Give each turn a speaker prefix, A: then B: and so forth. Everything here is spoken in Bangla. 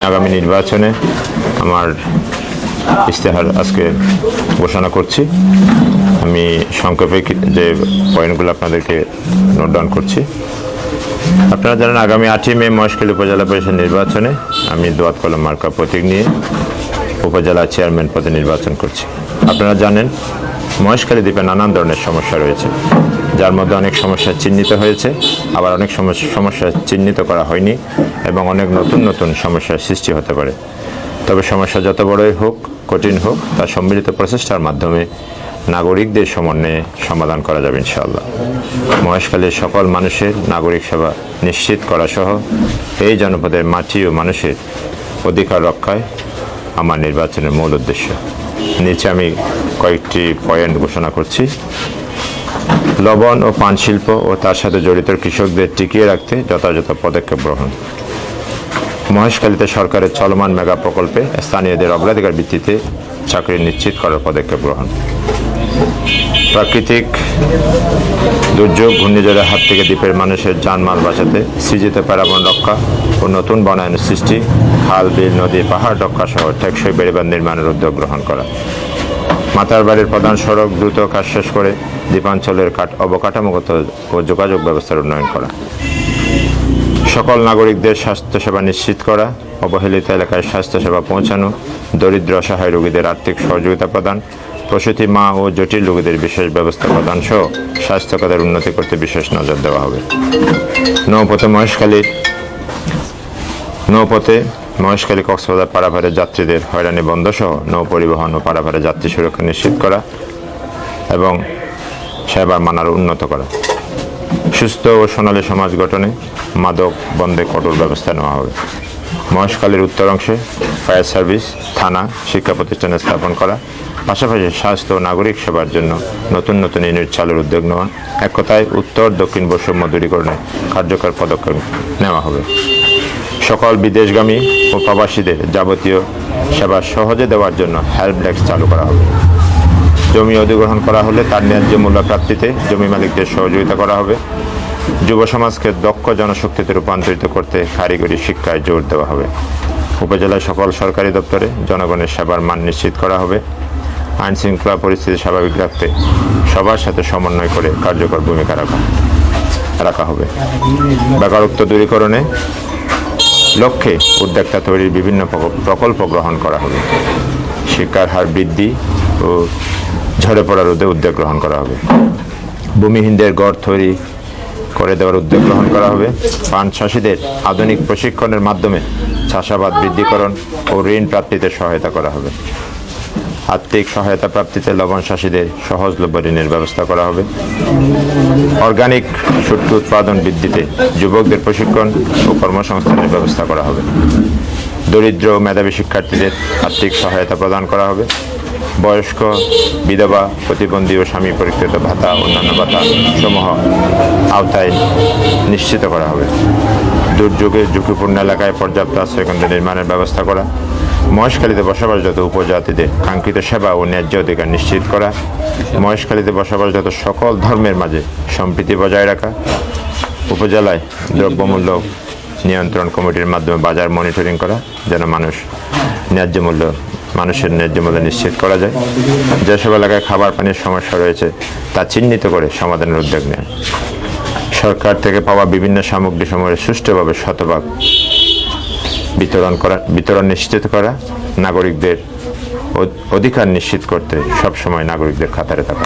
A: আগামী নির্বাচনে আমার ইশতেহার আজকে ঘোষণা করছি। আমি সংক্ষেপে যে পয়েন্টগুলো আপনাদেরকে নোট ডাউন করছি। আপনারা জানেন আগামী 8ই মে মহেশখালী উপজেলা পরিষদ নির্বাচনে আমি দোয়াত কলম মার্কা প্রতীক নিয়ে উপজেলা চেয়ারম্যান পদে নির্বাচন করছি। আপনারা জানেন মহেশখালী দ্বীপে নানান ধরনের সমস্যা রয়েছে, যার মধ্যে অনেক সমস্যা চিহ্নিত হয়েছে, আবার অনেক সমস্যা চিহ্নিত করা হয়নি এবং অনেক নতুন নতুন সমস্যার সৃষ্টি হতে পারে। তবে সমস্যা যত বড়ই হোক, কঠিন হোক, তা সম্মিলিত প্রচেষ্টার মাধ্যমে নাগরিকদের সমন্বয়ে সমাধান করা যাবে ইনশাআল্লাহ। মহেশখালীর সকল মানুষের নাগরিক সেবা নিশ্চিত করা সহ এই জনপদের মাটি ও মানুষের অধিকার রক্ষায় আমার নির্বাচনের মূল উদ্দেশ্য। নিচে আমি কয়েকটি পয়েন্ট ঘোষণা করছি। লবণ ও পান শিল্প ও তার সাথে জড়িত কৃষকদের টিকিয়ে রাখতে যথাযথ পদক্ষেপ গ্রহণ। মহেশখালীতে সরকারের চলমান মেগা প্রকল্পে স্থানীয়দের অগ্রাধিকার ভিত্তিতে চাকরি নিশ্চিত করার পদক্ষেপ গ্রহণ। প্রাকৃতিক দুর্যোগ ঘূর্ণিঝড়ের হাত থেকে দ্বীপের মানুষের জানমাল বাঁচাতে সৃজিত প্যারাবন রক্ষা ও নতুন বনায়ন সৃষ্টি, খাল বিল নদী পাহাড় রক্ষা সহ টেকসই বেড়িবাঁধ নির্মাণের উদ্যোগ গ্রহণ করা। মাতারবাড়ির প্রধান সড়ক দ্রুত কাজ শেষ করে দ্বীপাঞ্চলের অবকাঠামোগত ও যোগাযোগ ব্যবস্থার উন্নয়ন করা। সকল নাগরিকদের স্বাস্থ্যসেবা নিশ্চিত করা, অবহেলিত এলাকায় স্বাস্থ্যসেবা পৌঁছানো, দরিদ্র অসহায় রোগীদের আর্থিক সহযোগিতা প্রদান, প্রসূতি মা ও জটিল রোগীদের বিশেষ ব্যবস্থা প্রদান সহ স্বাস্থ্যখাতের উন্নতি করতে বিশেষ নজর দেওয়া হবে। নৌপথে মহেশখালী কক্সবাজার পারাভারের যাত্রীদের হয়রানি বন্ধ সহ নৌ পরিবহন ও পারাভারের যাত্রী সুরক্ষা নিশ্চিত করা এবং সেবার মান আরও উন্নত করা। সুস্থ ও সোনালী সমাজ গঠনে মাদক বন্ধে কঠোর ব্যবস্থা নেওয়া হবে। মহেশখালীর উত্তর অংশে ফায়ার সার্ভিস, থানা, শিক্ষা প্রতিষ্ঠানে স্থাপন করা, পাশাপাশি স্বাস্থ্য ও নাগরিক সেবার জন্য নতুন নতুন ইউনিট চালুর উদ্যোগ নেওয়া। এক কথায় উত্তর দক্ষিণ বৈষম্য দূরীকরণে কার্যকর পদক্ষেপ নেওয়া হবে। সকল বিদেশগামী ও প্রবাসীদের যাবতীয় সেবা সহজে দেওয়ার জন্য হেল্প ডেস্ক চালু করা হবে। জমি অধিগ্রহণ করা হলে তার ন্যায্য মূল্য প্রাপ্তিতে জমি মালিকদের সহযোগিতা করা হবে। যুব সমাজকে দক্ষ জনশক্তিতে রূপান্তরিত করতে কারিগরি শিক্ষায় জোর দেওয়া হবে। উপজেলায় সকল সরকারি দপ্তরে জনগণের সেবার মান নিশ্চিত করা হবে। আইন শৃঙ্খলা পরিস্থিতি স্বাভাবিক রাখতে সবার সাথে সমন্বয় করে কার্যকর ভূমিকা রাখা হবে। বেকারত্ব দূরীকরণে লক্ষ্যে উদ্যোক্তা তৈরির বিভিন্ন প্রকল্প গ্রহণ করা হবে। শিক্ষার হার বৃদ্ধি ও ঝরে পড়া রোধে উদ্যোগ গ্রহণ করা হবে। ভূমিহীনদের গড় তৈরি করে দেওয়ার উদ্যোগ গ্রহণ করা হবে। পান চাষিদের আধুনিক প্রশিক্ষণের মাধ্যমে চাষাবাদ বৃদ্ধিকরণ ও ঋণ প্রাপ্তিতে সহায়তা করা হবে। আর্থিক সহায়তা প্রাপ্তিতে লবণ চাষিদের সহজলভ্য ঋণের ব্যবস্থা করা হবে। অর্গানিক শুটকি উৎপাদন বৃদ্ধিতে যুবকদের প্রশিক্ষণ ও কর্মসংস্থানের ব্যবস্থা করা হবে। দরিদ্র ও মেধাবী শিক্ষার্থীদের আর্থিক সহায়তা প্রদান করা হবে। বয়স্ক, বিধবা, প্রতিবন্ধী ও স্বামী পরিকৃত ভাতা, অন্যান্য ভাতা সমূহ আওতায় নিশ্চিত করা হবে। দুর্যোগে ঝুঁকিপূর্ণ এলাকায় পর্যাপ্ত আশ্রয়কেন্দ্র নির্মাণের ব্যবস্থা করা। মহেশখালীতে বসবাসরত উপজাতিদের কাঙ্ক্ষিত সেবা ও ন্যায্য অধিকার নিশ্চিত করা। মহেশখালীতে বসবাসরত সকল ধর্মের মাঝে সম্প্রীতি বজায় রাখা। উপজেলায় দ্রব্যমূল্য নিয়ন্ত্রণ কমিটির মাধ্যমে বাজার মনিটরিং করা, যেন মানুষের ন্যায্য মূল্য নিশ্চিত করা যায়। যেসব এলাকায় খাবার পানির সমস্যা রয়েছে তা চিহ্নিত করে সমাধানের উদ্যোগ নেয়। সরকার থেকে পাওয়া বিভিন্ন সামগ্রী সমূহের সুষ্ঠুভাবে শতভাগ বিতরণ নিশ্চিত করা। নাগরিকদের অধিকার নিশ্চিত করতে সবসময় নাগরিকদের কাতারে থাকা।